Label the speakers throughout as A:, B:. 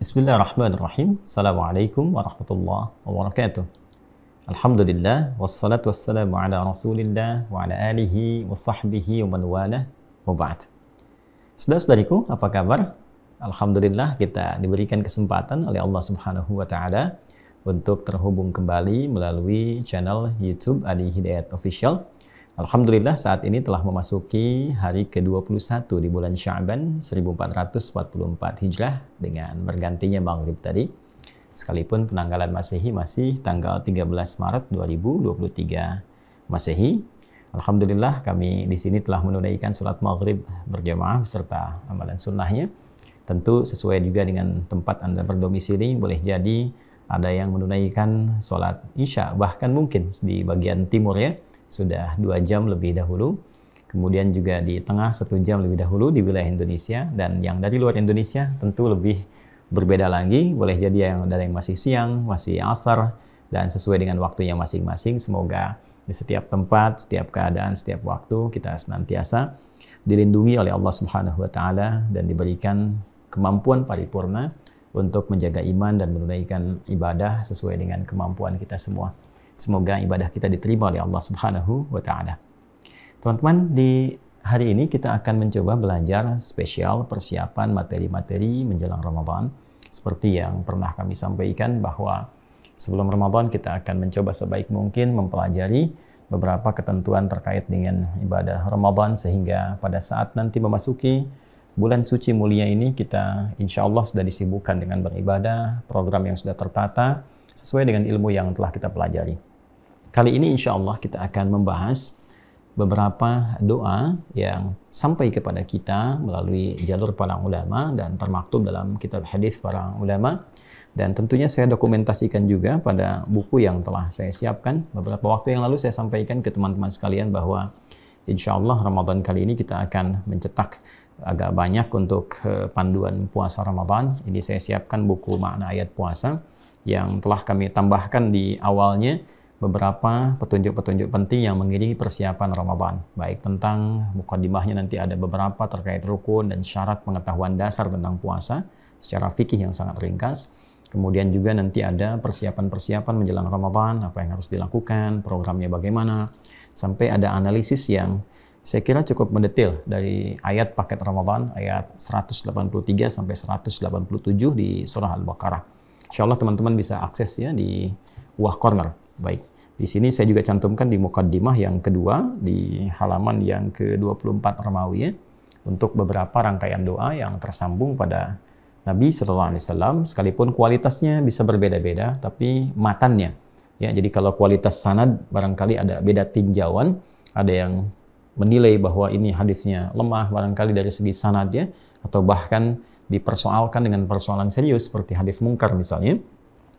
A: Bismillahirrahmanirrahim. Assalamualaikum warahmatullahi wabarakatuh. Alhamdulillah, wassalatu wassalamu ala rasulillah wa ala alihi wa sahbihi wa man walah wa ba'd. Saudara-saudariku, apa kabar? Alhamdulillah kita diberikan kesempatan oleh Allah Subhanahu wa Ta'ala untuk terhubung kembali melalui channel YouTube Adi Hidayat Official. Alhamdulillah saat ini telah memasuki hari ke-21 di bulan Sya'ban 1444 Hijrah dengan bergantinya Maghrib tadi. Sekalipun penanggalan Masehi masih tanggal 13 Maret 2023 Masehi. Alhamdulillah kami di sini telah menunaikan sholat Maghrib berjamaah beserta amalan sunnahnya. Tentu sesuai juga dengan tempat Anda berdomisili, boleh jadi ada yang menunaikan sholat Isya, bahkan mungkin di bagian timur ya, sudah 2 jam lebih dahulu, kemudian juga di tengah 1 jam lebih dahulu di wilayah Indonesia, dan yang dari luar Indonesia tentu lebih berbeda lagi, boleh jadi yang ada yang masih siang, masih asar, dan sesuai dengan waktunya masing-masing. Semoga di setiap tempat, setiap keadaan, setiap waktu kita senantiasa dilindungi oleh Allah Subhanahu wa Ta'ala dan diberikan kemampuan paripurna untuk menjaga iman dan menunaikan ibadah sesuai dengan kemampuan kita semua. Semoga ibadah kita diterima oleh Allah Subhanahu wa Ta'ala. Teman-teman, di hari ini kita akan mencoba belajar spesial persiapan materi-materi menjelang Ramadan. Seperti yang pernah kami sampaikan bahwa sebelum Ramadan kita akan mencoba sebaik mungkin mempelajari beberapa ketentuan terkait dengan ibadah Ramadan, sehingga pada saat nanti memasuki bulan suci mulia ini kita insya Allah sudah disibukkan dengan beribadah, program yang sudah tertata sesuai dengan ilmu yang telah kita pelajari. Kali ini insya Allah kita akan membahas beberapa doa yang sampai kepada kita melalui jalur para ulama dan termaktub dalam kitab hadis para ulama, dan tentunya saya dokumentasikan juga pada buku yang telah saya siapkan. Beberapa waktu yang lalu saya sampaikan ke teman-teman sekalian bahwa insya Allah Ramadan kali ini kita akan mencetak agak banyak untuk panduan puasa Ramadan. Ini saya siapkan buku makna ayat puasa yang telah kami tambahkan di awalnya beberapa petunjuk-petunjuk penting yang mengiringi persiapan Ramadan. Baik tentang mukadimahnya, nanti ada beberapa terkait rukun dan syarat pengetahuan dasar tentang puasa secara fikih yang sangat ringkas. Kemudian juga nanti ada persiapan-persiapan menjelang Ramadan, apa yang harus dilakukan, programnya bagaimana, sampai ada analisis yang saya kira cukup mendetail dari ayat paket Ramadan, ayat 183 sampai 187 di surah Al-Baqarah. Insya Allah teman-teman bisa akses ya di Wah Corner. Baik. Di sini saya juga cantumkan di mukaddimah yang kedua di halaman yang ke-24 Ramawiyah untuk beberapa rangkaian doa yang tersambung pada Nabi Sallallahu Alaihi Wasallam, sekalipun kualitasnya bisa berbeda-beda, tapi matannya ya. Jadi kalau kualitas sanad barangkali ada beda tinjauan, ada yang menilai bahwa ini hadisnya lemah barangkali dari segi sanadnya, atau bahkan dipersoalkan dengan persoalan serius seperti hadis mungkar misalnya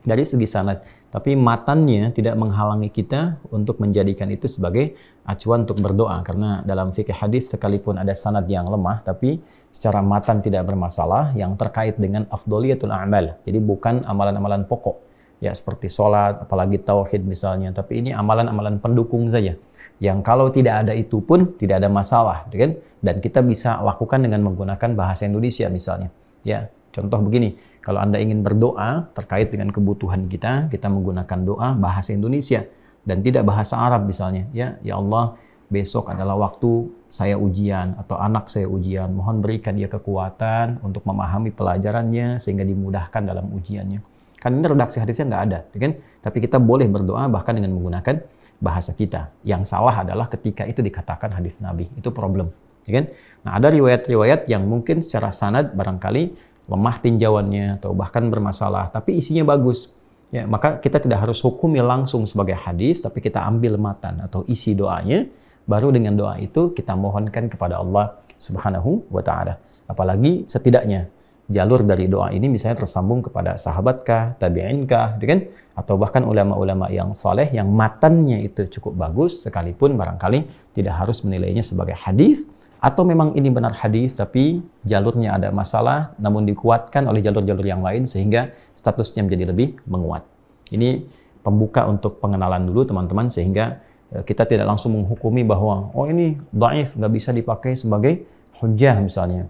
A: dari segi sanad, tapi matannya tidak menghalangi kita untuk menjadikan itu sebagai acuan untuk berdoa, karena dalam fikih hadis sekalipun ada sanad yang lemah tapi secara matan tidak bermasalah yang terkait dengan afdholiyatul a'mal. Jadi bukan amalan-amalan pokok ya seperti sholat, apalagi tauhid misalnya, tapi ini amalan-amalan pendukung saja yang kalau tidak ada itu pun tidak ada masalah, kan? Dan kita bisa lakukan dengan menggunakan bahasa Indonesia misalnya ya. Contoh begini, kalau Anda ingin berdoa terkait dengan kebutuhan kita menggunakan doa bahasa Indonesia dan tidak bahasa Arab misalnya. Ya Allah, besok adalah waktu saya ujian atau anak saya ujian. Mohon berikan dia kekuatan untuk memahami pelajarannya sehingga dimudahkan dalam ujiannya. Kan ini redaksi hadisnya nggak ada, kan? Tapi kita boleh berdoa bahkan dengan menggunakan bahasa kita. Yang salah adalah ketika itu dikatakan hadis Nabi. Itu problem, kan? Nah, ada riwayat-riwayat yang mungkin secara sanad barangkali lemah tinjauannya atau bahkan bermasalah, tapi isinya bagus. Ya, maka kita tidak harus hukumi langsung sebagai hadis, tapi kita ambil matan atau isi doanya, baru dengan doa itu kita mohonkan kepada Allah Subhanahu wa Ta'ala. Apalagi setidaknya jalur dari doa ini misalnya tersambung kepada sahabatkah, tabi'inkah, kan? Atau bahkan ulama-ulama yang saleh yang matannya itu cukup bagus, sekalipun barangkali tidak harus menilainya sebagai hadis. Atau memang ini benar hadis tapi jalurnya ada masalah namun dikuatkan oleh jalur-jalur yang lain sehingga statusnya menjadi lebih menguat. Ini pembuka untuk pengenalan dulu teman-teman, sehingga kita tidak langsung menghukumi bahwa oh ini dhaif, nggak bisa dipakai sebagai hujjah misalnya.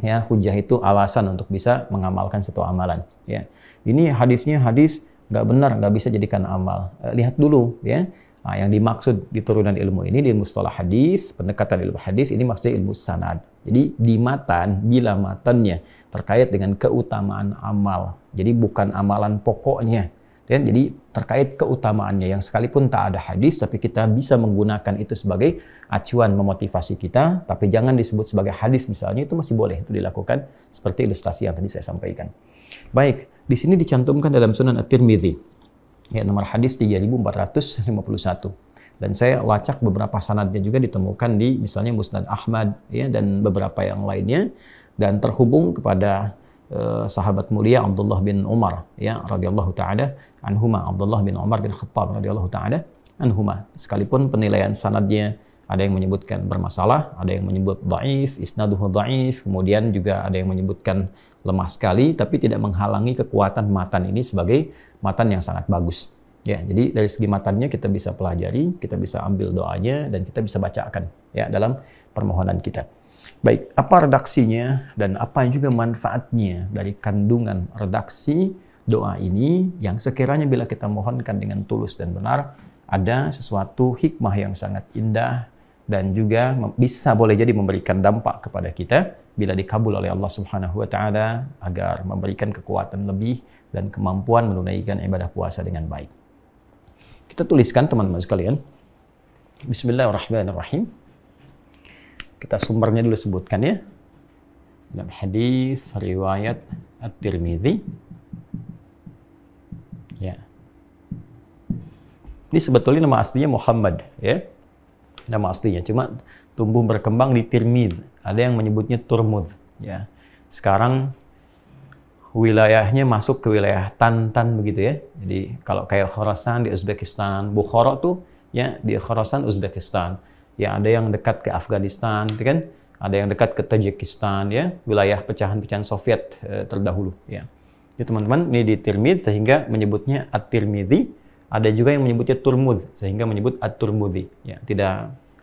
A: Ya, hujjah itu alasan untuk bisa mengamalkan satu amalan. Ya, ini hadisnya hadis nggak benar, nggak bisa jadikan amal. Lihat dulu, ya. Nah, yang dimaksud di turunan ilmu ini di mustalah hadis, pendekatan ilmu hadis ini maksudnya ilmu sanad. Jadi di matan, bila matannya terkait dengan keutamaan amal. Jadi bukan amalan pokoknya. Dan jadi terkait keutamaannya yang sekalipun tak ada hadis, tapi kita bisa menggunakan itu sebagai acuan memotivasi kita, tapi jangan disebut sebagai hadis misalnya, itu masih boleh itu dilakukan seperti ilustrasi yang tadi saya sampaikan. Baik, di sini dicantumkan dalam Sunan At-Tirmidzi, ya, nomor hadis 3451. Dan saya lacak beberapa sanadnya juga ditemukan di misalnya Musnad Ahmad, ya, dan beberapa yang lainnya, dan terhubung kepada sahabat mulia Abdullah bin Umar, ya, radhiyallahu taala anhuma, Abdullah bin Umar bin Khattab radhiyallahu taala anhuma. Sekalipun penilaian sanadnya ada yang menyebutkan bermasalah, ada yang menyebut dhaif, isnaduhu dhaif, kemudian juga ada yang menyebutkan lemah sekali, tapi tidak menghalangi kekuatan matan ini sebagai matan yang sangat bagus. Ya, jadi dari segi matannya kita bisa pelajari, kita bisa ambil doanya, dan kita bisa bacakan, ya, dalam permohonan kita. Baik, apa redaksinya dan apa juga manfaatnya dari kandungan redaksi doa ini yang sekiranya bila kita mohonkan dengan tulus dan benar, ada sesuatu hikmah yang sangat indah dan juga bisa boleh jadi memberikan dampak kepada kita bila dikabul oleh Allah Subhanahu wa taala agar memberikan kekuatan lebih dan kemampuan menunaikan ibadah puasa dengan baik. Kita tuliskan teman-teman sekalian. Bismillahirrahmanirrahim. Kita sumbernya dulu sebutkan, ya. Dalam hadis riwayat At-Tirmidzi. Ya. Ini sebetulnya nama aslinya Muhammad, ya. Nama aslinya, cuma tumbuh berkembang di Tirmidz. Ada yang menyebutnya Turmudz, ya. Sekarang wilayahnya masuk ke wilayah Tantan begitu, ya. Jadi kalau kayak Khorasan di Uzbekistan, Bukhara tuh, ya, di Khorasan Uzbekistan. Ya, ada yang dekat ke Afghanistan, kan? Ada yang dekat ke Tajikistan, ya, wilayah pecahan-pecahan Soviet terdahulu, ya. Jadi teman-teman, ini di Tirmidz sehingga menyebutnya At-Tirmidzi. Ada juga yang menyebutnya Turmudz sehingga menyebut At-Turmudzi, ya. Tidak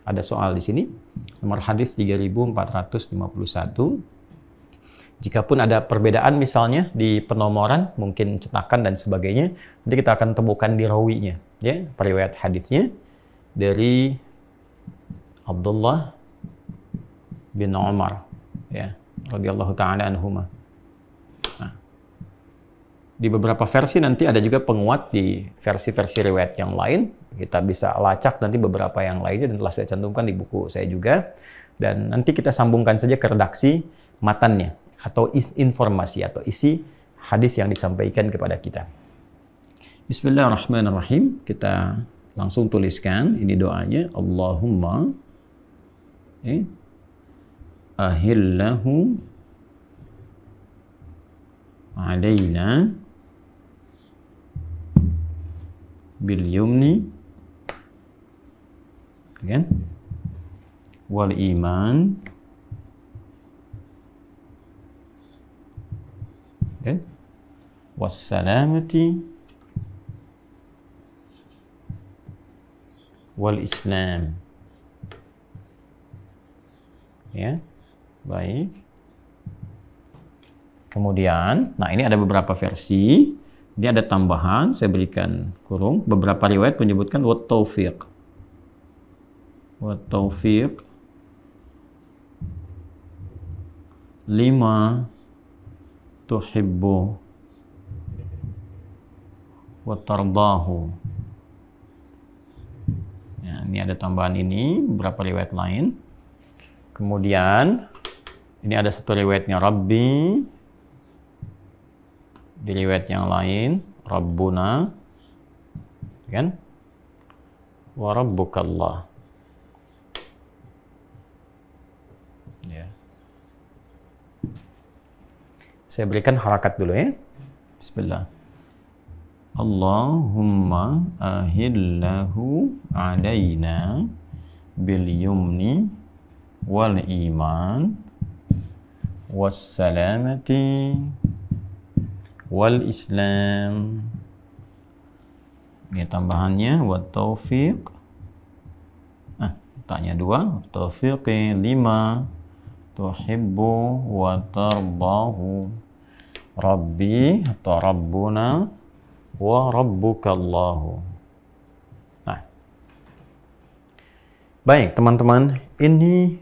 A: ada soal di sini. Nomor hadis 3451. Jikapun ada perbedaan misalnya di penomoran, mungkin cetakan dan sebagainya, nanti kita akan temukan di rawinya, ya, periwayat hadisnya dari Abdullah bin Umar, ya, radhiyallahu taala anhuma. Nah, di beberapa versi nanti ada juga penguat di versi-versi riwayat yang lain. Kita bisa lacak nanti beberapa yang lainnya dan telah saya cantumkan di buku saya juga. Dan nanti kita sambungkan saja ke redaksi matannya atau informasi atau isi hadis yang disampaikan kepada kita. Bismillahirrahmanirrahim. Kita langsung tuliskan ini doanya. Allahumma ahillahu alaina bil yumni, kan, wal iman, kan, was salamati wal islam. Ya, baik. Kemudian, nah ini ada beberapa versi. Ini ada tambahan, saya berikan kurung. Beberapa riwayat menyebutkan wat taufiq. Wat taufiq lima tuhibbu wa tardahu. Ya, ini ada tambahan ini, beberapa riwayat lain. Kemudian ini ada satu riwayatnya Rabbi, di riwayat yang lain Rabbuna, kan, wa rabbukallah. Ya. Saya berikan harakat dulu, ya. Bismillah. Allahumma ahillahu alaina bil yumni wal iman was salamati wal islam. Ini tambahannya wat taufiq. Tanya dua, taufiqi lima tuhibbu wa tardahu. Rabbi atau Rabbuna wa Rabbukallahu. Nah, baik teman-teman, ini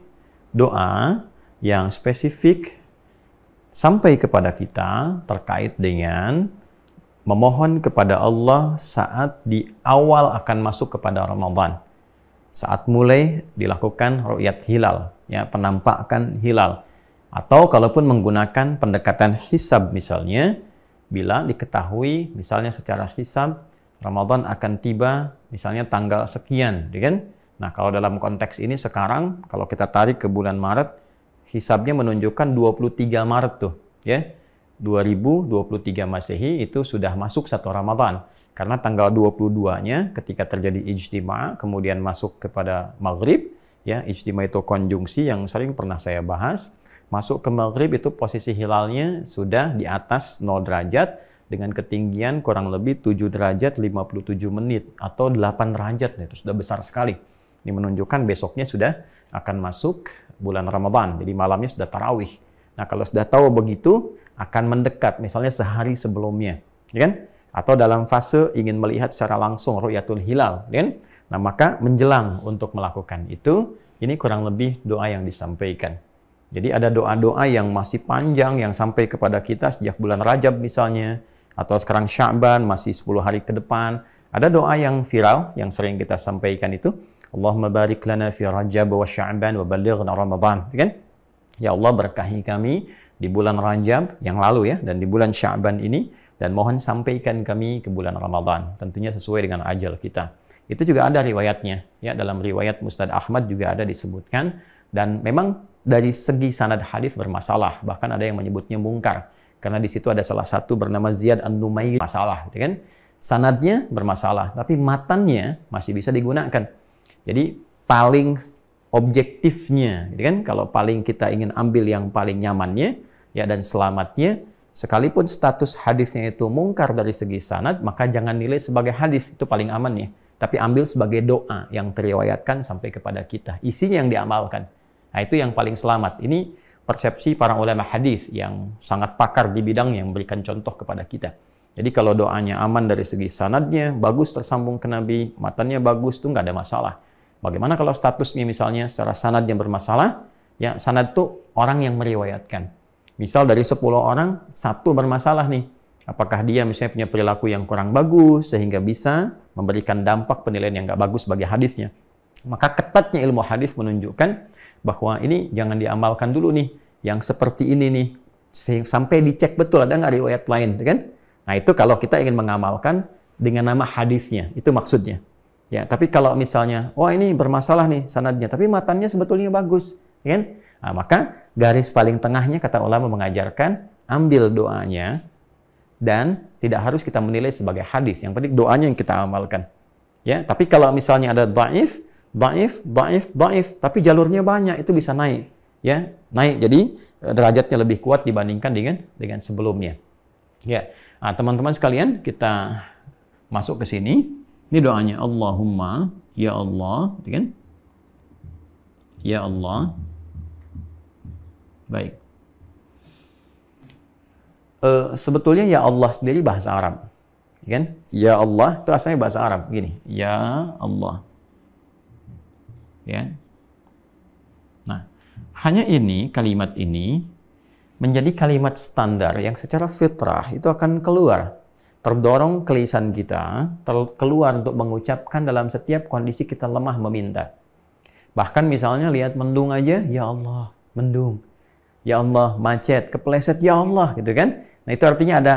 A: doa yang spesifik sampai kepada kita terkait dengan memohon kepada Allah saat di awal akan masuk kepada Ramadan. Saat mulai dilakukan ru'yat hilal, ya, penampakan hilal. Atau kalaupun menggunakan pendekatan hisab misalnya, bila diketahui misalnya secara hisab Ramadan akan tiba misalnya tanggal sekian, kan? Nah, kalau dalam konteks ini sekarang kalau kita tarik ke bulan Maret, hisabnya menunjukkan 23 Maret tuh, ya. 2023 Masehi itu sudah masuk satu Ramadan. Karena tanggal 22-nya ketika terjadi ijtima, kemudian masuk kepada maghrib, ya, ijtima itu konjungsi yang sering pernah saya bahas. Masuk ke maghrib itu posisi hilalnya sudah di atas 0 derajat dengan ketinggian kurang lebih 7 derajat 57 menit atau 8 derajat, itu sudah besar sekali. Ini menunjukkan besoknya sudah akan masuk bulan Ramadan, jadi malamnya sudah tarawih. Nah, kalau sudah tahu begitu, akan mendekat misalnya sehari sebelumnya, ya kan? Atau dalam fase ingin melihat secara langsung ru'yatul hilal, ya kan? Nah, maka menjelang untuk melakukan itu, ini kurang lebih doa yang disampaikan. Jadi ada doa-doa yang masih panjang yang sampai kepada kita sejak bulan Rajab misalnya, atau sekarang Sya'ban masih 10 hari ke depan. Ada doa yang viral yang sering kita sampaikan itu, Allahumma barik lana fi Rajab wa Sya'ban wa balighna Ramadan, kan? Ya Allah, berkahi kami di bulan Rajab yang lalu, ya, dan di bulan Sya'ban ini, dan mohon sampaikan kami ke bulan Ramadan, tentunya sesuai dengan ajal kita. Itu juga ada riwayatnya, ya, dalam riwayat Musnad Ahmad juga ada disebutkan, dan memang dari segi sanad hadis bermasalah, bahkan ada yang menyebutnya mungkar, karena di situ ada salah satu bernama Ziyad An-Numairi, masalah, gitu kan? Sanadnya bermasalah, tapi matannya masih bisa digunakan. Jadi paling objektifnya, gitu kan? Kalau paling kita ingin ambil yang paling nyamannya, ya, dan selamatnya, sekalipun status hadisnya itu mungkar dari segi sanad, maka jangan nilai sebagai hadis, itu paling aman, ya. Tapi ambil sebagai doa yang teriwayatkan sampai kepada kita, isinya yang diamalkan. Nah, itu yang paling selamat. Ini persepsi para ulama hadis yang sangat pakar di bidang yang memberikan contoh kepada kita. Jadi kalau doanya aman dari segi sanadnya, bagus tersambung ke Nabi, matanya bagus, itu nggak ada masalah. Bagaimana kalau statusnya misalnya secara sanad yang bermasalah? Ya, sanad itu orang yang meriwayatkan. Misal dari 10 orang, 1 bermasalah nih. Apakah dia misalnya punya perilaku yang kurang bagus, sehingga bisa memberikan dampak penilaian yang nggak bagus bagi hadisnya. Maka ketatnya ilmu hadis menunjukkan bahwa ini jangan diamalkan dulu nih, yang seperti ini nih, sampai dicek betul ada nggak riwayat lain, kan? Nah, itu kalau kita ingin mengamalkan dengan nama hadisnya, itu maksudnya. Ya, tapi kalau misalnya, wah ini bermasalah nih sanadnya, tapi matannya sebetulnya bagus, kan? Nah, maka garis paling tengahnya kata ulama mengajarkan, ambil doanya dan tidak harus kita menilai sebagai hadis. Yang penting doanya yang kita amalkan. Ya, tapi kalau misalnya ada dhaif, tapi jalurnya banyak, itu bisa naik, ya, naik. Jadi derajatnya lebih kuat dibandingkan dengan sebelumnya. Ya, nah, teman-teman sekalian, kita masuk ke sini. Ini doanya, Allahumma, ya Allah, kan? Ya Allah. Baik. Sebetulnya ya Allah sendiri bahasa Arab, kan? Ya Allah itu asalnya bahasa Arab, gini, ya Allah. Ya. Nah, hanya ini, kalimat ini menjadi kalimat standar yang secara fitrah itu akan keluar, terdorong ke lisan kita, keluar untuk mengucapkan dalam setiap kondisi kita lemah meminta. Bahkan misalnya lihat mendung aja, ya Allah, mendung. Ya Allah, macet, kepleset, ya Allah, gitu kan? Nah, itu artinya ada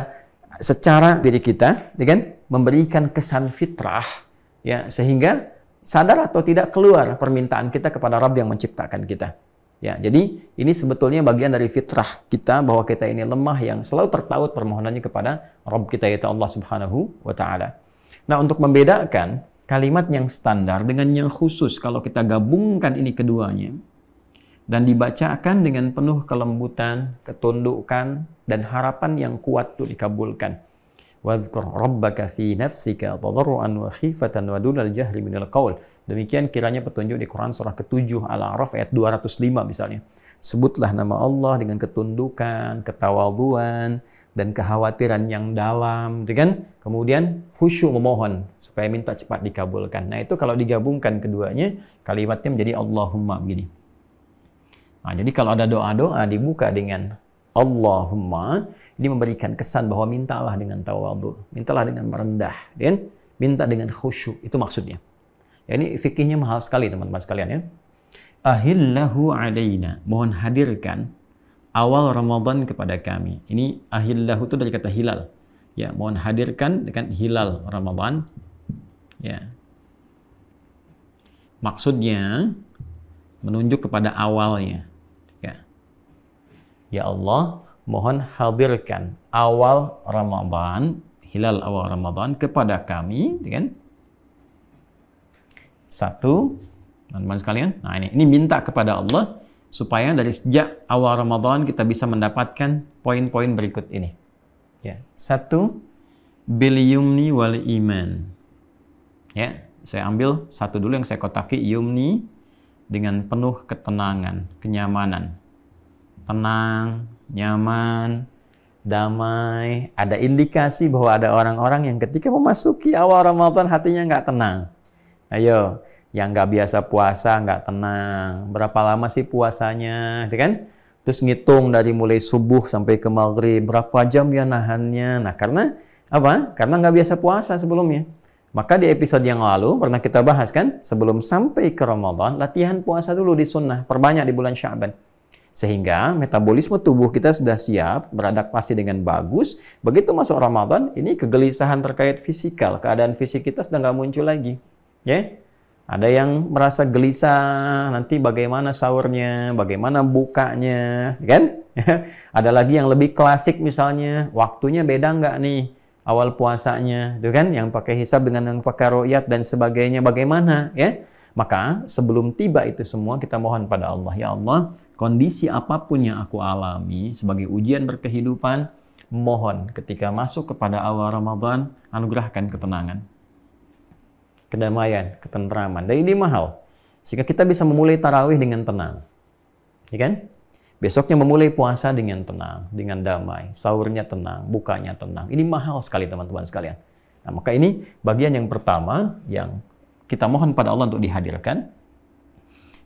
A: secara diri kita, kan, memberikan kesan fitrah, ya, sehingga sadar atau tidak keluar permintaan kita kepada Rabb yang menciptakan kita. Ya, jadi ini sebetulnya bagian dari fitrah kita bahwa kita ini lemah yang selalu tertaut permohonannya kepada Rabb kita, yaitu Allah Subhanahu wa taala. Nah, untuk membedakan kalimat yang standar dengan yang khusus, kalau kita gabungkan ini keduanya dan dibacakan dengan penuh kelembutan, ketundukan, dan harapan yang kuat untuk dikabulkan. Wadhkur rabbaka fi nafsika tadarruan wa khifatan wa dunal jahri minal qaul. Demikian kiranya petunjuk di Quran surah ke-7 Al-A'raf ayat 205 misalnya. Sebutlah nama Allah dengan ketundukan, ketawadhuan, dan kekhawatiran yang dalam, gitu kan? Kemudian khusyuk memohon supaya minta cepat dikabulkan. Nah, itu kalau digabungkan keduanya, kalimatnya menjadi Allahumma begini. Nah, jadi kalau ada doa-doa dibuka dengan Allahumma, ini memberikan kesan bahwa mintalah dengan tawadhu, mintalah dengan merendah, dan minta dengan khusyuk. Itu maksudnya. Ya, ini fikihnya mahal sekali teman-teman sekalian ya. Ahillahu alaina, mohon hadirkan awal Ramadan kepada kami. Ini ahillahu itu dari kata hilal. Ya, mohon hadirkan dengan hilal Ramadan. Ya. Maksudnya menunjuk kepada awalnya. Ya. Ya Allah, mohon hadirkan awal Ramadan, hilal awal Ramadan kepada kami, kan? Satu, teman-teman sekalian. Nah, ini minta kepada Allah supaya dari sejak awal Ramadan kita bisa mendapatkan poin-poin berikut ini. Ya, satu, bil yumni wal iman. Ya, saya ambil satu dulu yang saya kotaki, yumni, dengan penuh ketenangan, kenyamanan. Tenang, nyaman, damai. Ada indikasi bahwa ada orang-orang yang ketika memasuki awal Ramadan hatinya nggak tenang. Ayo, yang nggak biasa puasa nggak tenang. Berapa lama sih puasanya, kan? Terus ngitung dari mulai subuh sampai ke maghrib, berapa jam ya nahannya. Nah, karena apa? Karena nggak biasa puasa sebelumnya. Maka di episode yang lalu pernah kita bahas kan, sebelum sampai ke Ramadan, latihan puasa dulu di sunnah, perbanyak di bulan Sya'ban. Sehingga metabolisme tubuh kita sudah siap, beradaptasi dengan bagus. Begitu masuk Ramadan, ini kegelisahan terkait fisikal, keadaan fisik kita sudah nggak muncul lagi. Ya, ada yang merasa gelisah, nanti bagaimana sahurnya, bagaimana bukanya, kan? Ada lagi yang lebih klasik misalnya, waktunya beda nggak nih? Awal puasanya, itu kan, yang pakai hisab dengan yang pakai ru'yat dan sebagainya, bagaimana, ya? Maka sebelum tiba itu semua kita mohon pada Allah, ya Allah, kondisi apapun yang aku alami sebagai ujian berkehidupan, mohon ketika masuk kepada awal Ramadan, anugerahkan ketenangan, kedamaian, ketentraman. Dan ini mahal, sehingga kita bisa memulai tarawih dengan tenang, ya kan? Besoknya memulai puasa dengan tenang, dengan damai, sahurnya tenang, bukanya tenang. Ini mahal sekali teman-teman sekalian. Nah, maka ini bagian yang pertama yang kita mohon pada Allah untuk dihadirkan.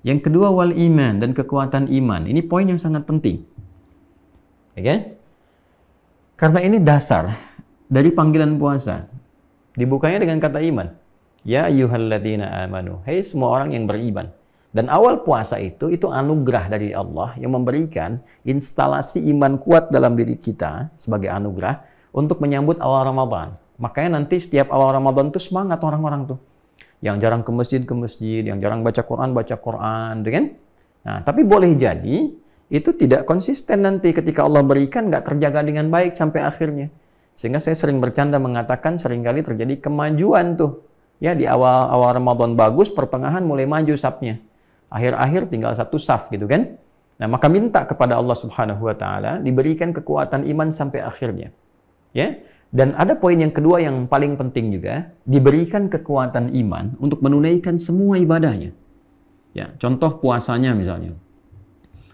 A: Yang kedua, wal iman, dan kekuatan iman. Ini poin yang sangat penting. Ya kan? Karena ini dasar dari panggilan puasa. Dibukanya dengan kata iman. Ya ayyuhalladzina amanu. Hei semua orang yang beriman. Dan awal puasa itu anugerah dari Allah yang memberikan instalasi iman kuat dalam diri kita sebagai anugerah untuk menyambut awal Ramadan. Makanya nanti setiap awal Ramadan itu semangat orang-orang tuh. Yang jarang ke masjid, yang jarang baca Quran, kan? Nah, tapi boleh jadi itu tidak konsisten nanti ketika Allah berikan nggak terjaga dengan baik sampai akhirnya. Sehingga saya sering bercanda mengatakan seringkali terjadi kemajuan tuh. Ya, di awal Ramadan bagus, pertengahan mulai maju safnya. Akhir-akhir tinggal satu saf gitu kan. Nah, maka minta kepada Allah Subhanahu wa taala diberikan kekuatan iman sampai akhirnya. Ya. Dan ada poin yang kedua yang paling penting juga, diberikan kekuatan iman untuk menunaikan semua ibadahnya. Ya, contoh puasanya misalnya.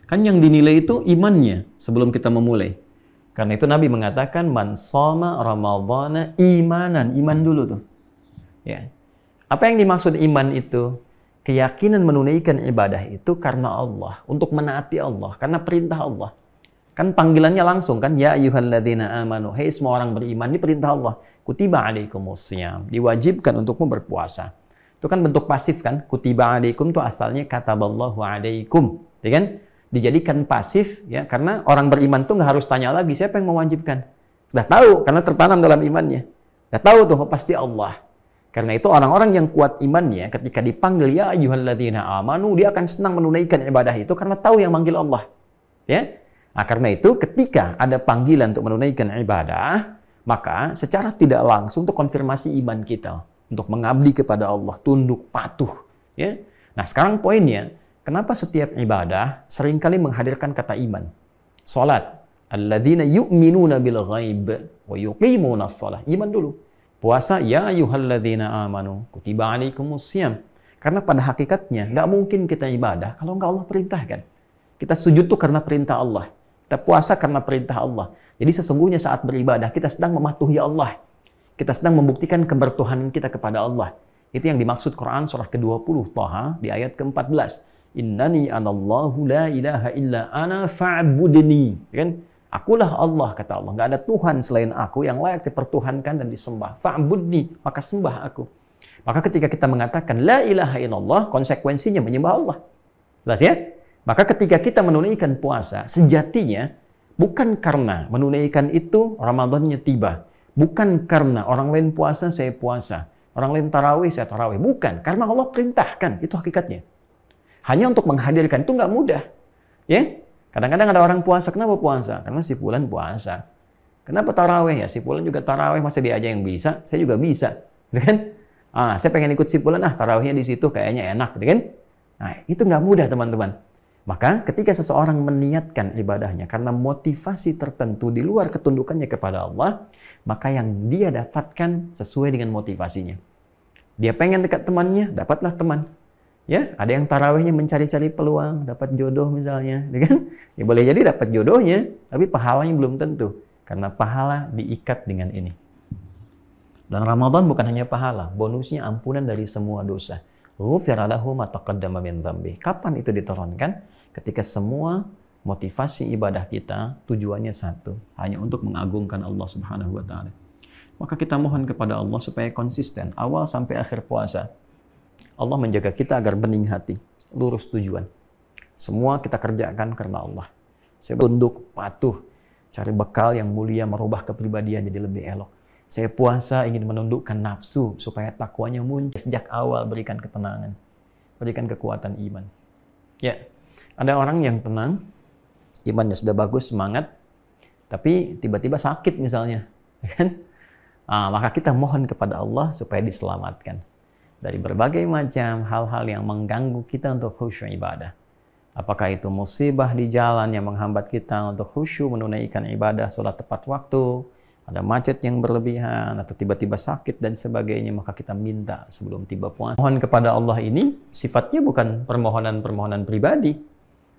A: Kan yang dinilai itu imannya sebelum kita memulai. Karena itu Nabi mengatakan man shoma ramadhana imanan, iman dulu tuh. Ya. Apa yang dimaksud iman itu? Keyakinan menunaikan ibadah itu karena Allah, untuk menaati Allah, karena perintah Allah. Kan panggilannya langsung kan, ya ayyuhalladzina amanu, hei semua orang beriman, ini perintah Allah. Kutiba alaikumusiyam, diwajibkan untukmu berpuasa. Itu kan bentuk pasif kan, kutiba alaikum itu asalnya kataballahu alaikum, ya kan? Dijadikan pasif ya, karena orang beriman tuh nggak harus tanya lagi siapa yang mewajibkan. Sudah tahu karena tertanam dalam imannya. Sudah tahu tuh pasti Allah. Karena itu orang-orang yang kuat imannya ketika dipanggil ya ayyuhalladzina amanu, dia akan senang menunaikan ibadah itu karena tahu yang manggil Allah. Ya. Nah, karena itu ketika ada panggilan untuk menunaikan ibadah, maka secara tidak langsung untuk konfirmasi iman kita untuk mengabdi kepada Allah, tunduk, patuh, ya. Nah, sekarang poinnya, kenapa setiap ibadah seringkali menghadirkan kata iman? Salat, alladzina yu'minuna bil ghaib wa yuqimunas shalah. Iman dulu. Puasa, ya ayyuhalladzina amanu, kutiba alaikumusiyam. Karena pada hakikatnya nggak mungkin kita ibadah kalau nggak Allah perintahkan. Kita sujud tuh karena perintah Allah. Kita puasa karena perintah Allah. Jadi sesungguhnya saat beribadah, kita sedang mematuhi Allah. Kita sedang membuktikan kebertuhanan kita kepada Allah. Itu yang dimaksud Quran surah ke-20 Thaha di ayat ke-14. Innani anallahu la ilaha illa ana fa'budni. Kan? Akulah Allah, kata Allah. Nggak ada Tuhan selain aku yang layak dipertuhankan dan disembah. Fa'budni, maka sembah aku. Maka ketika kita mengatakan la ilaha illallah, konsekuensinya menyembah Allah. Jelas ya? Maka ketika kita menunaikan puasa, sejatinya bukan karena menunaikan itu Ramadannya tiba. Bukan karena orang lain puasa, saya puasa. Orang lain tarawih, saya tarawih. Bukan. Karena Allah perintahkan. Itu hakikatnya. Hanya untuk menghadirkan itu nggak mudah. Ya? Kadang-kadang ada orang puasa. Kenapa puasa? Karena si fulan puasa. Kenapa tarawih? Ya, si fulan juga tarawih. Masa dia aja yang bisa? Saya juga bisa. Kan? Saya pengen ikut si fulan. Tarawihnya di situ kayaknya enak. Kan? Nah, itu nggak mudah, teman-teman. Maka ketika seseorang meniatkan ibadahnya karena motivasi tertentu di luar ketundukannya kepada Allah, maka yang dia dapatkan sesuai dengan motivasinya. Dia pengen dekat temannya, dapatlah teman. Ya, ada yang tarawihnya mencari-cari peluang, dapat jodoh misalnya, kan? Ya boleh jadi dapat jodohnya, tapi pahalanya belum tentu. Karena pahala diikat dengan ini. Dan Ramadan bukan hanya pahala, bonusnya ampunan dari semua dosa. Ghufira lahu ma taqaddama min dzambi. Kapan itu diturunkan? Ketika semua motivasi ibadah kita tujuannya satu, hanya untuk mengagungkan Allah Subhanahu wa taala. Maka kita mohon kepada Allah supaya konsisten awal sampai akhir puasa. Allah menjaga kita agar bening hati, lurus tujuan. Semua kita kerjakan karena Allah. Saya tunduk, patuh, cari bekal yang mulia, merubah kepribadian jadi lebih elok. Saya puasa ingin menundukkan nafsu supaya takwanya muncul. Sejak awal berikan ketenangan, berikan kekuatan iman. Ya, ada orang yang tenang, imannya sudah bagus, semangat, tapi tiba-tiba sakit misalnya, kan? Maka kita mohon kepada Allah supaya diselamatkan dari berbagai macam hal-hal yang mengganggu kita untuk khusyuk ibadah. Apakah itu musibah di jalan yang menghambat kita untuk khusyuk menunaikan ibadah, sholat tepat waktu, ada macet yang berlebihan, atau tiba-tiba sakit dan sebagainya, maka kita minta sebelum tiba puasa. Mohon kepada Allah ini sifatnya bukan permohonan-permohonan pribadi,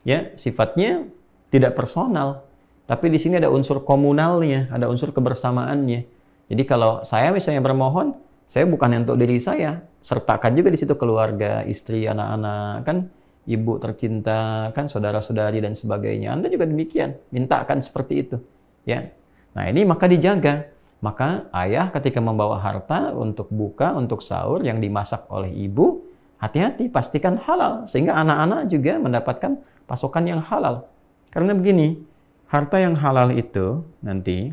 A: ya, sifatnya tidak personal, tapi di sini ada unsur komunalnya, ada unsur kebersamaannya. Jadi kalau saya misalnya bermohon, saya bukan untuk diri saya, sertakan juga di situ keluarga, istri, anak-anak, kan, ibu tercinta, kan, saudara-saudari dan sebagainya. Anda juga demikian, mintakan seperti itu, ya. Nah ini maka dijaga. Maka ayah ketika membawa harta untuk buka, untuk sahur yang dimasak oleh ibu, hati-hati, pastikan halal. Sehingga anak-anak juga mendapatkan pasokan yang halal. Karena begini, harta yang halal itu nanti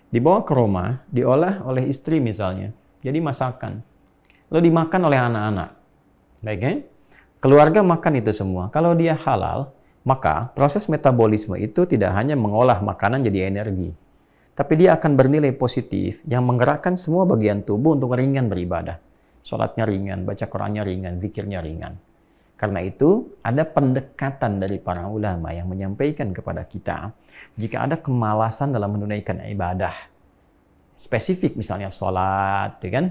A: dibawa ke rumah, diolah oleh istri misalnya. Jadi masakan. Lalu dimakan oleh anak-anak. Baik kan? Keluarga makan itu semua. Kalau dia halal, maka proses metabolisme itu tidak hanya mengolah makanan jadi energi. Tapi dia akan bernilai positif yang menggerakkan semua bagian tubuh untuk ringan beribadah. Sholatnya ringan, baca Qurannya ringan, zikirnya ringan. Karena itu ada pendekatan dari para ulama yang menyampaikan kepada kita jika ada kemalasan dalam menunaikan ibadah. Spesifik misalnya sholat, ya kan?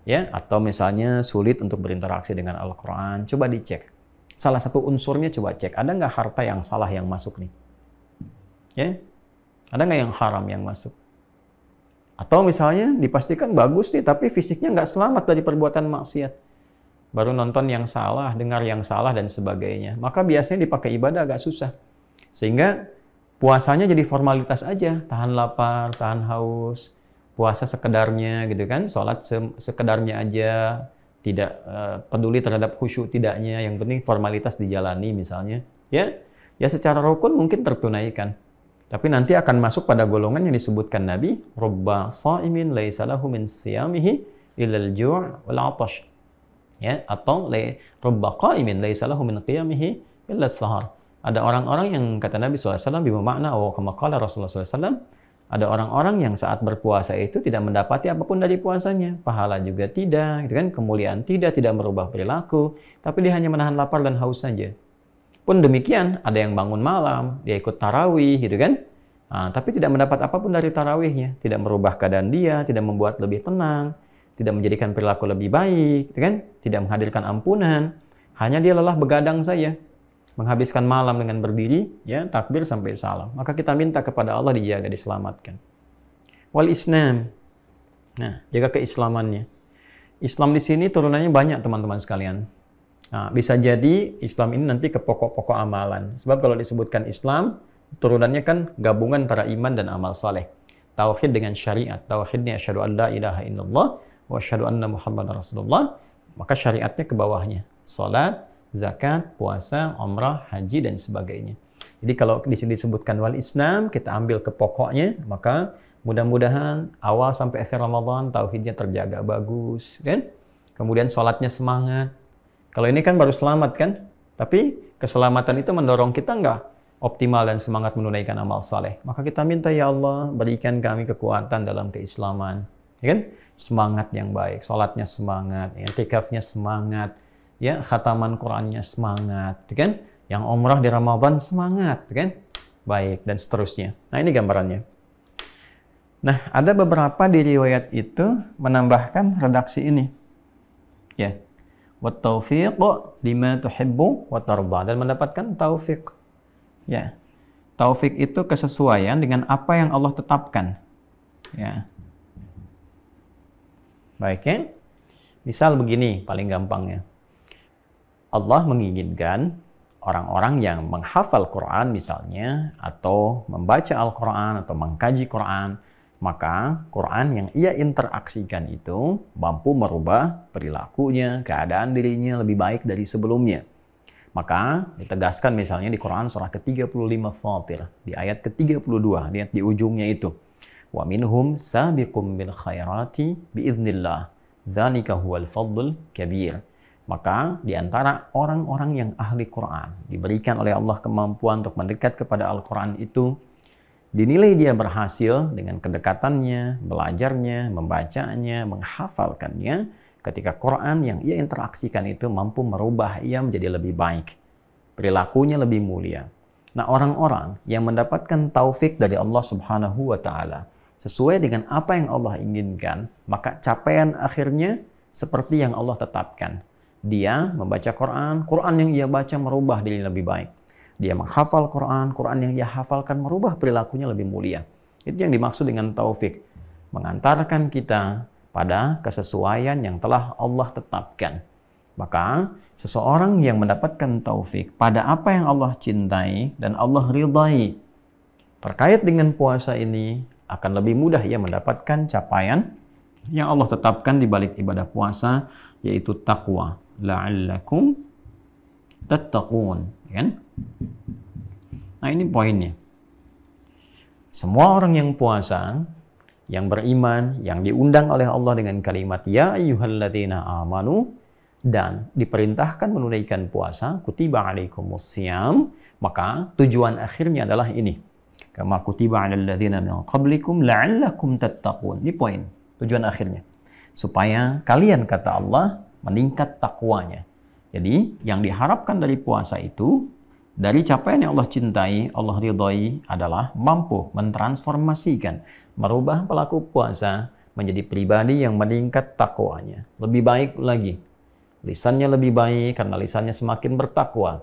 A: Ya, atau misalnya sulit untuk berinteraksi dengan Al-Quran, coba dicek. Salah satu unsurnya coba cek, ada nggak harta yang salah yang masuk nih? Ya? Ada nggak yang haram yang masuk? Atau misalnya dipastikan bagus nih, tapi fisiknya nggak selamat dari perbuatan maksiat. Baru nonton yang salah, dengar yang salah, dan sebagainya. Maka biasanya dipakai ibadah agak susah. Sehingga puasanya jadi formalitas aja. Tahan lapar, tahan haus, puasa sekedarnya gitu kan. Sholat sekedarnya aja. Tidak peduli terhadap khusyuk tidaknya. Yang penting formalitas dijalani misalnya. Ya secara rukun mungkin tertunaikan. Tapi nanti akan masuk pada golongan yang disebutkan Nabi. Rubba sha'imin laisa lahu min siyamihi illal ju' wal 'atash. Ya, atau rubba qa'imin laisa lahu min qiyamihi illa as-sahar. Ada orang-orang yang kata Nabi SAW bermakna atau kama qala Rasulullah SAW, ada orang-orang yang saat berpuasa itu tidak mendapati apapun dari puasanya, pahala juga tidak, gitu kan, kemuliaan tidak merubah perilaku, tapi dia hanya menahan lapar dan haus saja. Pun demikian, ada yang bangun malam, dia ikut tarawih, gitu kan, tapi tidak mendapat apapun dari tarawihnya, tidak merubah keadaan dia, tidak membuat lebih tenang, tidak menjadikan perilaku lebih baik, gitu kan? Tidak menghadirkan ampunan, hanya dia lelah begadang saja. menghabiskan malam dengan berdiri, ya takbir sampai salam. Maka kita minta kepada Allah dijaga, diselamatkan. Wal Islam. Nah, jaga keislamannya. Islam di sini turunannya banyak teman-teman sekalian. Nah, bisa jadi Islam ini nanti ke pokok-pokok amalan. Sebab kalau disebutkan Islam, turunannya kan gabungan antara iman dan amal saleh. Tauhid dengan syariat. Tauhidnya asyhadu an la ilaha illallah wa asyhadu anna Muhammadar Rasulullah. Maka syariatnya ke bawahnya. Salat, zakat, puasa, umrah, haji dan sebagainya. Jadi kalau di sini disebutkan wal Islam, kita ambil ke pokoknya, maka mudah-mudahan awal sampai akhir Ramadan tauhidnya terjaga bagus, kan? Kemudian sholatnya semangat. Kalau ini kan baru selamat kan? Tapi keselamatan itu mendorong kita nggak optimal dan semangat menunaikan amal saleh. Maka kita minta, ya Allah, berikan kami kekuatan dalam keislaman. Ya kan? Semangat yang baik, sholatnya semangat, i'tikafnya semangat, ya khataman Qur'annya semangat, ya kan? Yang umrah di Ramadan semangat, ya kan? Baik, dan seterusnya. Nah, ini gambarannya. Nah, ada beberapa di riwayat itu menambahkan redaksi ini. Ya. Wa taufiq lima tuhibbu wa tarda, dan mendapatkan taufik. Ya. Taufik itu kesesuaian dengan apa yang Allah tetapkan. Ya. Baik, ya? Misal begini paling gampangnya. Allah menginginkan orang-orang yang menghafal Quran misalnya, atau membaca Al-Quran, atau mengkaji Quran, maka Quran yang ia interaksikan itu mampu merubah perilakunya, keadaan dirinya lebih baik dari sebelumnya. Maka ditegaskan misalnya di Quran surah ke-35 Fatir, di ayat ke-32, lihat di ujungnya itu. Wa minhum sabiqum bil khairati biiznillah, dzalika huwal fadlul kabir. Maka di antara orang-orang yang ahli Quran, diberikan oleh Allah kemampuan untuk mendekat kepada Al-Quran itu, dinilai dia berhasil dengan kedekatannya, belajarnya, membacanya, menghafalkannya, ketika Quran yang ia interaksikan itu mampu merubah ia menjadi lebih baik, perilakunya lebih mulia. Nah, orang-orang yang mendapatkan taufik dari Allah Subhanahu wa Ta'ala sesuai dengan apa yang Allah inginkan, maka capaian akhirnya seperti yang Allah tetapkan. Dia membaca Quran, Quran yang ia baca merubah diri lebih baik. Dia menghafal Quran, Quran yang dia hafalkan merubah perilakunya lebih mulia. Itu yang dimaksud dengan taufik. Mengantarkan kita pada kesesuaian yang telah Allah tetapkan. Maka seseorang yang mendapatkan taufik pada apa yang Allah cintai dan Allah ridhai terkait dengan puasa ini, akan lebih mudah ia mendapatkan capaian yang Allah tetapkan di balik ibadah puasa, yaitu taqwa. La'allakum tattaqun, kan? Nah, ini poinnya. Semua orang yang puasa, yang beriman, yang diundang oleh Allah dengan kalimat ya ayyuhalladzina amanu, dan diperintahkan menunaikan puasa, kutiba alaikumussyam, maka tujuan akhirnya adalah ini. Kama kutiba 'alal ladzina min qablikum la'allakum tattaqun. Ini poin, tujuan akhirnya. Supaya kalian, kata Allah, meningkat takwanya. Jadi, yang diharapkan dari puasa itu, dari capaian yang Allah cintai, Allah ridhai, adalah mampu mentransformasikan, merubah pelaku puasa menjadi pribadi yang meningkat takwanya. Lebih baik lagi. Lisannya lebih baik karena lisannya semakin bertakwa.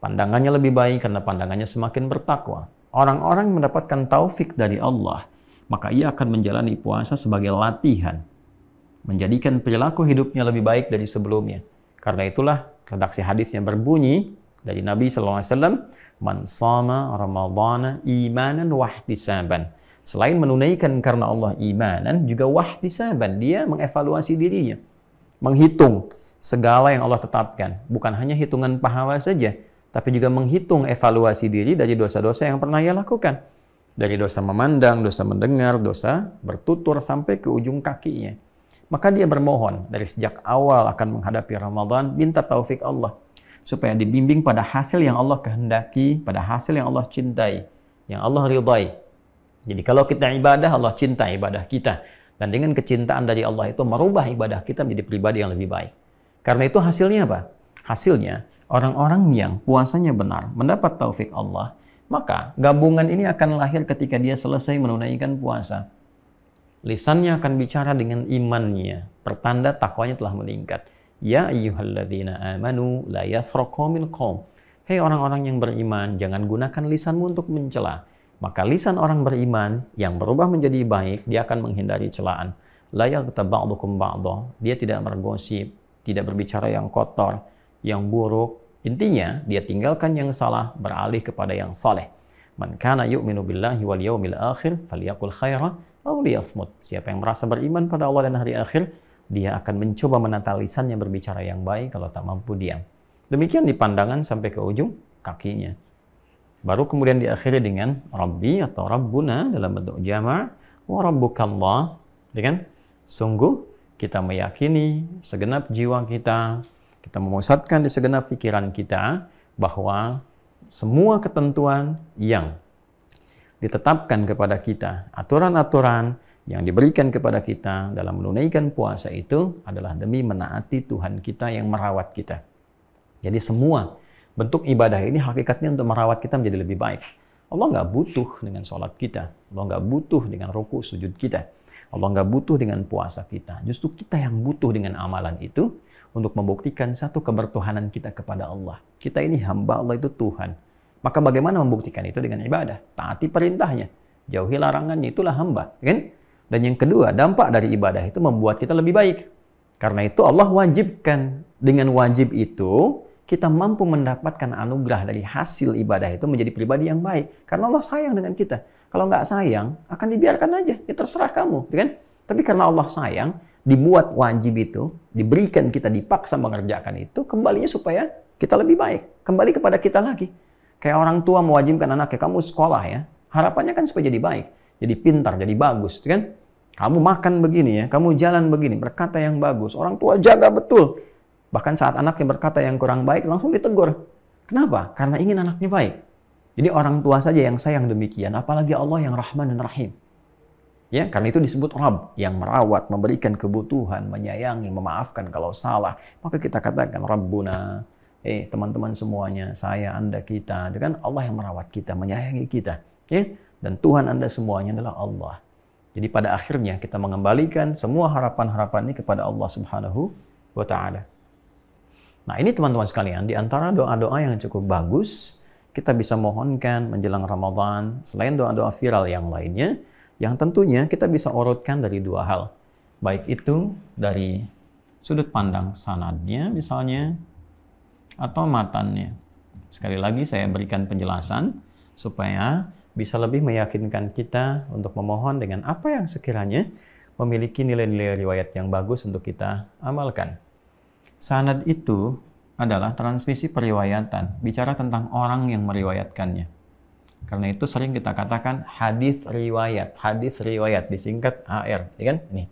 A: Pandangannya lebih baik karena pandangannya semakin bertakwa. Orang-orang yang mendapatkan taufik dari Allah, maka ia akan menjalani puasa sebagai latihan, menjadikan perilaku hidupnya lebih baik dari sebelumnya. Karena itulah redaksi hadisnya berbunyi dari Nabi SAW, man shama ramadhana imanan wahtisaban. Selain menunaikan karena Allah imanan, juga wahtisaban, dia mengevaluasi dirinya, menghitung segala yang Allah tetapkan. Bukan hanya hitungan pahala saja, tapi juga menghitung evaluasi diri dari dosa-dosa yang pernah ia lakukan. Dari dosa memandang, dosa mendengar, dosa bertutur, sampai ke ujung kakinya. Maka dia bermohon dari sejak awal akan menghadapi Ramadan, minta taufik Allah supaya dibimbing pada hasil yang Allah kehendaki, pada hasil yang Allah cintai, yang Allah ridhai. Jadi kalau kita ibadah, Allah cinta ibadah kita, dan dengan kecintaan dari Allah itu merubah ibadah kita menjadi pribadi yang lebih baik. Karena itu hasilnya apa? Hasilnya orang-orang yang puasanya benar, mendapat taufik Allah, maka gabungan ini akan lahir ketika dia selesai menunaikan puasa. Lisannya akan bicara dengan imannya, pertanda takwanya telah meningkat. Ya ayyuhalladzina amanu la yaskhar qaumin qaum. Hei orang-orang yang beriman, jangan gunakan lisanmu untuk mencela. Maka lisan orang beriman yang berubah menjadi baik, dia akan menghindari celaan. La yaghtab ba'dukum ba'dha. Dia tidak bergosip, tidak berbicara yang kotor, yang buruk. Intinya, dia tinggalkan yang salah, beralih kepada yang saleh. Man kana yu'minu billahi wal yawmil akhir falyaqul khaira aw liyasmut. Siapa yang merasa beriman pada Allah dan hari akhir, dia akan mencoba menata lisannya berbicara yang baik, kalau tak mampu diam. Demikian di pandangan sampai ke ujung kakinya. Baru kemudian diakhiri dengan Rabbi atau Rabbuna dalam bentuk jama' wa rabbukallah. Dengan sungguh kita meyakini segenap jiwa kita memusatkan di segenap pikiran kita bahwa semua ketentuan yang ditetapkan kepada kita, aturan-aturan yang diberikan kepada kita dalam menunaikan puasa itu adalah demi menaati Tuhan kita yang merawat kita. Jadi semua bentuk ibadah ini hakikatnya untuk merawat kita menjadi lebih baik. Allah nggak butuh dengan sholat kita. Allah nggak butuh dengan ruku sujud kita. Allah nggak butuh dengan puasa kita. Justru kita yang butuh dengan amalan itu untuk membuktikan satu kebertuhanan kita kepada Allah. Kita ini hamba Allah, itu Tuhan. Maka bagaimana membuktikan itu? Dengan ibadah. Taati perintahnya. Jauhi larangannya, itulah hamba. Kan? Dan yang kedua, dampak dari ibadah itu membuat kita lebih baik. Karena itu Allah wajibkan. Dengan wajib itu, kita mampu mendapatkan anugerah dari hasil ibadah itu menjadi pribadi yang baik. Karena Allah sayang dengan kita. Kalau nggak sayang, akan dibiarkan aja. Ya terserah kamu. Kan? Tapi karena Allah sayang, dibuat wajib itu, diberikan kita, dipaksa mengerjakan itu, kembalinya supaya kita lebih baik. Kembali kepada kita lagi. Kayak orang tua mewajibkan anaknya, kamu sekolah ya. Harapannya kan supaya jadi baik. Jadi pintar, jadi bagus. Kan? Kamu makan begini ya, kamu jalan begini, berkata yang bagus. Orang tua jaga betul. Bahkan saat anaknya berkata yang kurang baik, langsung ditegur. Kenapa? Karena ingin anaknya baik. Jadi orang tua saja yang sayang demikian, apalagi Allah yang Rahman dan Rahim. Ya, karena itu disebut Rabb, yang merawat, memberikan kebutuhan, menyayangi, memaafkan kalau salah. Maka kita katakan Rabbuna. Teman-teman semuanya, saya, Anda, kita. Dengan Allah yang merawat kita, menyayangi kita. Ya? Dan Tuhan Anda semuanya adalah Allah. Jadi pada akhirnya kita mengembalikan semua harapan-harapan ini kepada Allah Subhanahu wa Ta'ala. Nah ini teman-teman sekalian, di antara doa-doa yang cukup bagus, kita bisa mohonkan menjelang Ramadan, selain doa-doa viral yang lainnya, yang tentunya kita bisa urutkan dari dua hal. Baik itu dari sudut pandang sanadnya misalnya, atau matannya. Sekali lagi saya berikan penjelasan supaya bisa lebih meyakinkan kita untuk memohon dengan apa yang sekiranya memiliki nilai-nilai riwayat yang bagus untuk kita amalkan. Sanad itu adalah transmisi periwayatan, bicara tentang orang yang meriwayatkannya. Karena itu sering kita katakan hadis riwayat disingkat AR, ya kan? Nih.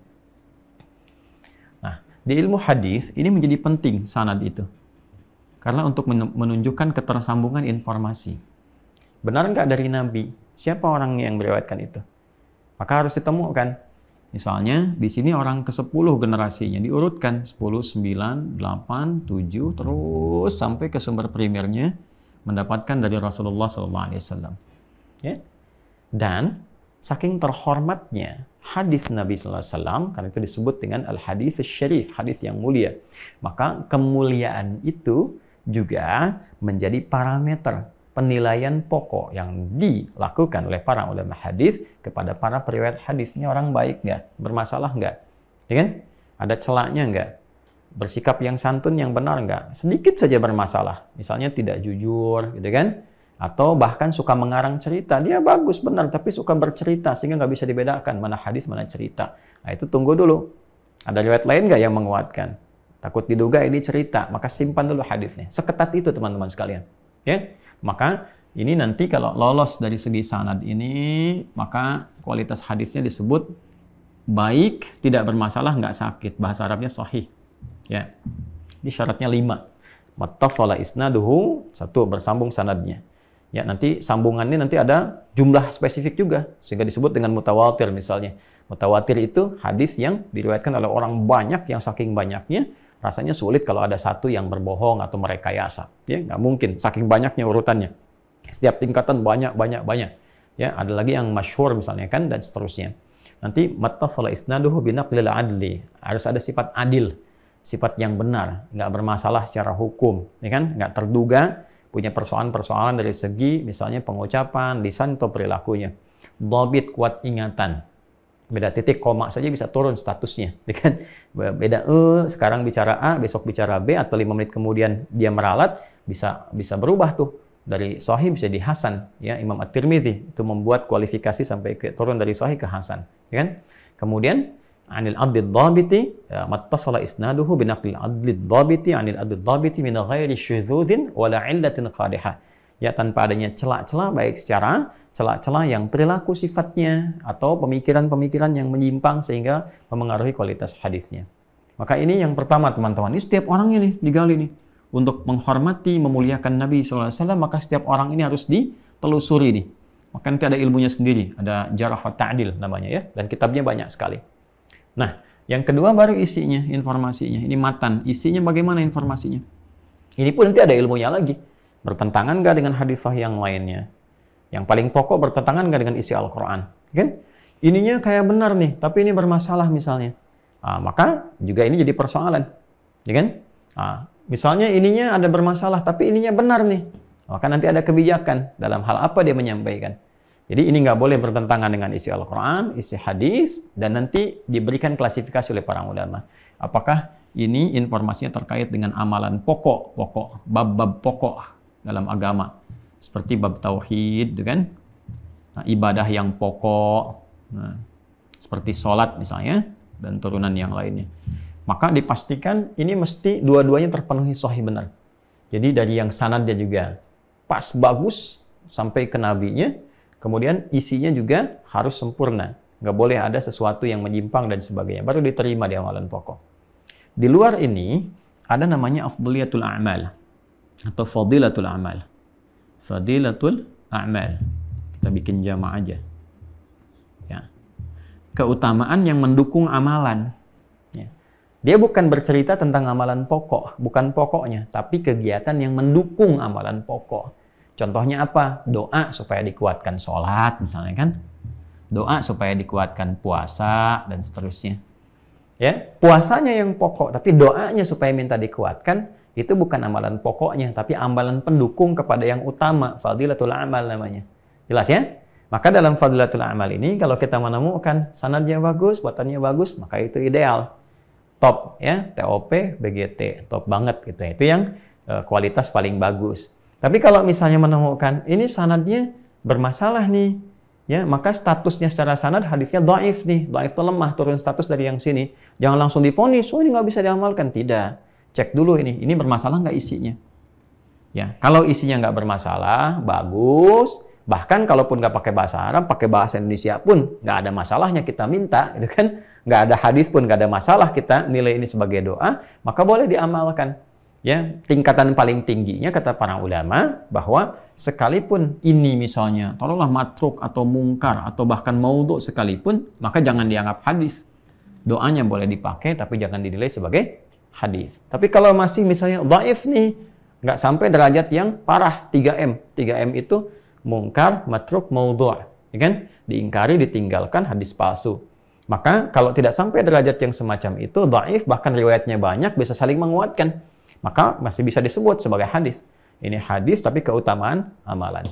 A: Nah, di ilmu hadis ini menjadi penting sanad itu. Karena untuk menunjukkan ketersambungan informasi. Benar nggak dari Nabi? Siapa orang yang meriwayatkan itu? Maka harus ditemukan. Misalnya, di sini orang ke-10 generasinya diurutkan 10, 9, 8, 7, terus sampai ke sumber primernya mendapatkan dari Rasulullah SAW. Ya? Dan saking terhormatnya hadis Nabi SAW, karena itu disebut dengan al-hadis syarif, hadis yang mulia. Maka kemuliaan itu juga menjadi parameter penilaian pokok yang dilakukan oleh para ulama hadis kepada para periwayat hadisnya. Orang baik nggak? Bermasalah nggak? Ya kan? Ada celaknya nggak? Bersikap yang santun yang benar nggak? Sedikit saja bermasalah. Misalnya tidak jujur, gitu kan? Atau bahkan suka mengarang cerita. Dia bagus, benar, tapi suka bercerita sehingga nggak bisa dibedakan mana hadis, mana cerita. Nah itu tunggu dulu. Ada riwayat lain nggak yang menguatkan? Takut diduga ini cerita, maka simpan dulu hadisnya. Seketat itu teman-teman sekalian. Ya? Maka ini nanti kalau lolos dari segi sanad ini, maka kualitas hadisnya disebut baik, tidak bermasalah, nggak sakit. Bahasa Arabnya sahih. Ya. Ini syaratnya 5. Mattasala isnaduhu, 1, bersambung sanadnya. Ya, nanti sambungannya nanti ada jumlah spesifik juga, sehingga disebut dengan mutawatir misalnya. Mutawatir itu hadis yang diriwayatkan oleh orang banyak, yang saking banyaknya rasanya sulit kalau ada satu yang berbohong atau merekayasa. Ya, nggak mungkin, saking banyaknya urutannya. Setiap tingkatan banyak. Ya, ada lagi yang masyhur misalnya kan, dan seterusnya. Nanti mattasala isnaduhu binaqlil adli. Harus ada sifat adil, sifat yang benar, nggak bermasalah secara hukum, ya kan? Nggak terduga, punya persoalan-persoalan dari segi misalnya pengucapan, lisan atau perilakunya. Dhabit, kuat ingatan. Beda titik koma saja bisa turun statusnya, kan? Beda sekarang bicara A, besok bicara B, atau 5 menit kemudian dia meralat, bisa berubah tuh. Dari sahih bisa di hasan, ya. Imam At-Tirmidzi itu membuat kualifikasi sampai turun dari sahih ke hasan, ya kan? Kemudian anil adlid dhabiti mattasala isnaduhu binaqlil adlid dhabiti anil adlid dhabiti min ghairi syudzuzin wala illatin qadihah, ya, tanpa adanya celah-celah, baik secara celah-celah yang perilaku sifatnya atau pemikiran-pemikiran yang menyimpang sehingga memengaruhi kualitas hadisnya. Maka ini yang pertama teman-teman, ini setiap orangnya nih digali nih. Untuk menghormati, memuliakan Nabi SAW, maka setiap orang ini harus ditelusuri nih. Maka nanti ada ilmunya sendiri, ada jarh wa ta'dil namanya, ya, dan kitabnya banyak sekali. Nah, yang kedua baru isinya, informasinya. Ini matan, isinya bagaimana informasinya. Ini pun nanti ada ilmunya lagi. Bertentangan nggak dengan hadis sahih yang lainnya? Yang paling pokok, bertentangan nggak dengan isi Al-Quran? Kan? Ininya kayak benar nih, tapi ini bermasalah misalnya. Maka juga ini jadi persoalan. Ya kan? Misalnya ininya ada bermasalah, tapi ininya benar nih. Maka nanti ada kebijakan dalam hal apa dia menyampaikan. Jadi ini nggak boleh bertentangan dengan isi Al-Quran, isi hadis, dan nanti diberikan klasifikasi oleh para ulama. Apakah ini informasinya terkait dengan amalan pokok, bab-bab pokok dalam agama. Seperti bab tauhid, kan? Nah, ibadah yang pokok, seperti sholat misalnya, dan turunan yang lainnya. Maka dipastikan ini mesti dua-duanya terpenuhi sahih benar. Jadi dari yang sanadnya juga pas, bagus, sampai ke nabinya, kemudian isinya juga harus sempurna. Nggak boleh ada sesuatu yang menyimpang dan sebagainya. Baru diterima di amalan pokok. Di luar ini, ada namanya afdaliyatul a'mal. Atau fadilatul a'mal. Fadilatul a'mal. Kita bikin jama' aja. Ya. Keutamaan yang mendukung amalan. Dia bukan bercerita tentang amalan pokok, bukan pokoknya, tapi kegiatan yang mendukung amalan pokok. Contohnya apa? Doa supaya dikuatkan sholat, misalnya kan? Doa supaya dikuatkan puasa, dan seterusnya. Ya, puasanya yang pokok, tapi doanya supaya minta dikuatkan, itu bukan amalan pokoknya, tapi amalan pendukung kepada yang utama, fadilatul amal namanya. Jelas ya? Maka dalam fadilatul amal ini, kalau kita menemukan sanadnya bagus, batannya bagus, maka itu ideal. Top, ya, TOP, BGT, top banget gitu. Itu yang kualitas paling bagus. Tapi kalau misalnya menemukan ini sanadnya bermasalah nih, ya, maka statusnya secara sanad hadisnya dhaif nih, dhaif itu lemah, turun status dari yang sini. Jangan langsung divonis, oh ini nggak bisa diamalkan, tidak. Cek dulu ini bermasalah nggak isinya. Ya, kalau isinya nggak bermasalah, bagus. Bahkan kalaupun nggak pakai bahasa Arab, pakai bahasa Indonesia pun nggak ada masalahnya kita minta, gitu kan? Nggak ada hadis pun nggak ada masalah kita nilai ini sebagai doa, maka boleh diamalkan. Ya, tingkatan paling tingginya kata para ulama bahwa sekalipun ini misalnya taruhlah matruk atau mungkar atau bahkan maudhu sekalipun, maka jangan dianggap hadis. Doanya boleh dipakai tapi jangan dinilai sebagai hadis. Tapi kalau masih misalnya dhaif nih, nggak sampai derajat yang parah 3M. 3M itu mungkar, matruk, maudhu', ya kan? Diingkari, ditinggalkan, hadis palsu. Maka kalau tidak sampai derajat yang semacam itu, dhaif, bahkan riwayatnya banyak, bisa saling menguatkan. Maka masih bisa disebut sebagai hadis. Ini hadis tapi keutamaan amalan.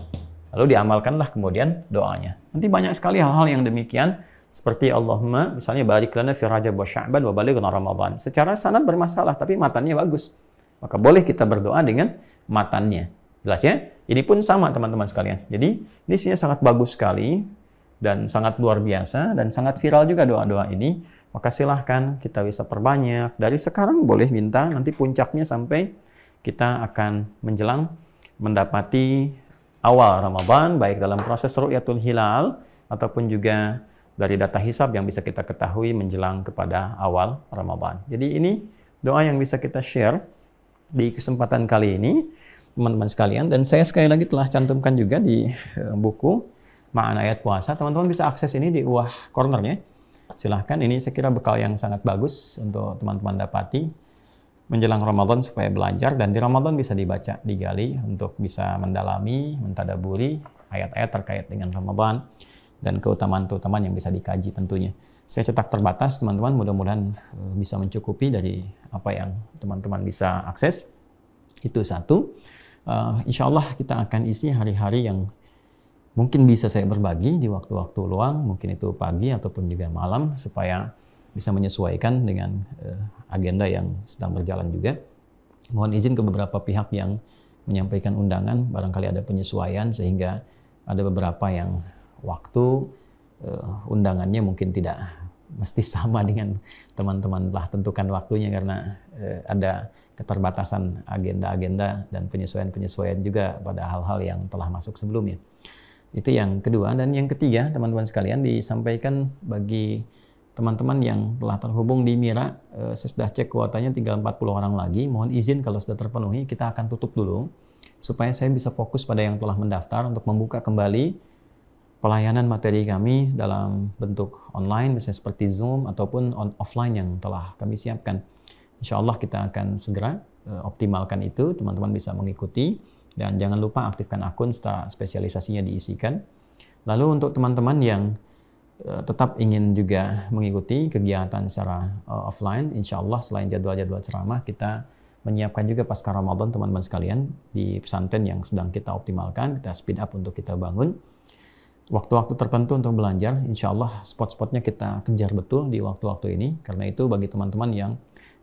A: Lalu diamalkanlah kemudian doanya. Nanti banyak sekali hal-hal yang demikian. Seperti Allahumma, misalnya barik lana fi Rajab wa Sya'ban wa balighna Ramadan. Secara sanad bermasalah, tapi matannya bagus. Maka boleh kita berdoa dengan matannya. Jelas ya? Ini pun sama teman-teman sekalian. Jadi ini isinya sangat bagus sekali dan sangat luar biasa dan sangat viral juga doa-doa ini. Maka silahkan kita bisa perbanyak. Dari sekarang boleh minta, nanti puncaknya sampai kita akan menjelang mendapati awal Ramadan, baik dalam proses ru'yatul hilal ataupun juga dari data hisab yang bisa kita ketahui menjelang kepada awal Ramadan. Jadi ini doa yang bisa kita share di kesempatan kali ini, teman-teman sekalian. Dan saya sekali lagi telah cantumkan juga di buku Ma'an Ayat Puasa. Teman-teman bisa akses ini di bawah cornernya. Silahkan, ini saya kira bekal yang sangat bagus untuk teman-teman dapati menjelang Ramadan supaya belajar, dan di Ramadan bisa dibaca, digali untuk bisa mendalami, mentadaburi ayat-ayat terkait dengan Ramadan dan keutamaan-keutamaan yang bisa dikaji tentunya. Saya cetak terbatas teman-teman, mudah-mudahan bisa mencukupi dari apa yang teman-teman bisa akses. Itu satu. Insya Allah kita akan isi hari-hari yang mungkin bisa saya berbagi di waktu-waktu luang, mungkin itu pagi ataupun juga malam, supaya bisa menyesuaikan dengan agenda yang sedang berjalan juga. Mohon izin ke beberapa pihak yang menyampaikan undangan, barangkali ada penyesuaian sehingga ada beberapa yang waktu undangannya mungkin tidak mesti sama dengan teman-teman telah tentukan waktunya, karena ada keterbatasan agenda-agenda dan penyesuaian-penyesuaian juga pada hal-hal yang telah masuk sebelumnya. Itu yang kedua. Dan yang ketiga, teman-teman sekalian, disampaikan bagi teman-teman yang telah terhubung di Mira, saya sudah cek kuotanya tinggal 40 orang lagi. Mohon izin kalau sudah terpenuhi, kita akan tutup dulu supaya saya bisa fokus pada yang telah mendaftar untuk membuka kembali pelayanan materi kami dalam bentuk online, misalnya seperti Zoom ataupun offline yang telah kami siapkan. Insya Allah kita akan segera optimalkan itu, teman-teman bisa mengikuti, dan jangan lupa aktifkan akun setelah spesialisasinya diisikan. Lalu untuk teman-teman yang tetap ingin juga mengikuti kegiatan secara offline, insya Allah selain jadwal-jadwal ceramah, kita menyiapkan juga pasca Ramadan teman-teman sekalian di pesantren yang sedang kita optimalkan, kita speed up untuk kita bangun. Waktu-waktu tertentu untuk belajar, insya Allah spot-spotnya kita kejar betul di waktu-waktu ini. Karena itu bagi teman-teman yang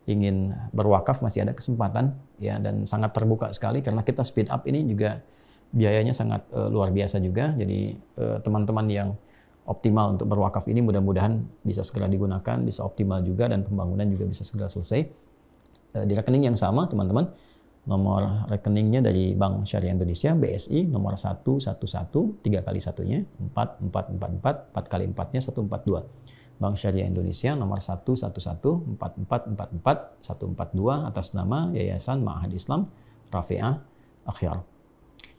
A: ingin berwakaf masih ada kesempatan ya, dan sangat terbuka sekali karena kita speed up ini juga biayanya sangat luar biasa juga. Jadi teman-teman yang optimal untuk berwakaf ini mudah-mudahan bisa segera digunakan, bisa optimal juga, dan pembangunan juga bisa segera selesai. Di rekening yang sama teman-teman, nomor rekeningnya dari Bank Syariah Indonesia BSI nomor 111 3 kali satunya 4444 4 kali 4-nya 142. Bank Syariah Indonesia nomor 111 4444 142 atas nama Yayasan Ma'had Islam Rafi'ah Akhyar.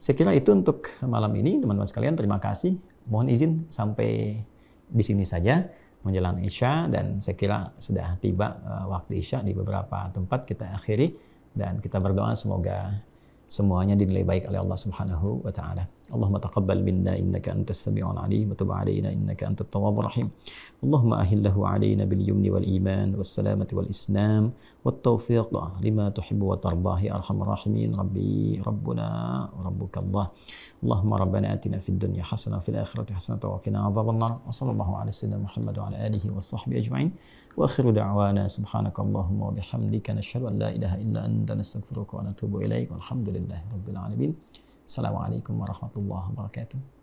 A: Saya kira itu untuk malam ini teman-teman sekalian. Terima kasih. Mohon izin sampai di sini saja menjelang Isya, dan saya kira sudah tiba waktu Isya di beberapa tempat. Kita akhiri dan kita berdoa semoga semuanya dinilai baik oleh Allah Subhanahu wa taala. Allahumma taqabbal minna innaka antas samiul alim wa tub alaina innaka antat tawwabur rahim. Allahumma ahillahu alaina bil yumni wal iman was salamati wal islam wat taufiq lima tuhibbu wa tardah ya arhamar rahimin. Rabbi rabbuna rabbukallah. Allahumma rabbana atina fid dunya hasanah wa fil akhirati hasanah wa qina adzabannar. Wa sallallahu ala sayyidina Muhammad wa ala alihi washabbihi ajma'in. Wa akhiru da'wana subhanakallahumma wa bihamdika nashhadu an la ilaha illa anta nastaghfiruka wa natubu ilaik. Walhamdulillahi rabbil alamin. Assalamualaikum warahmatullahi wabarakatuh.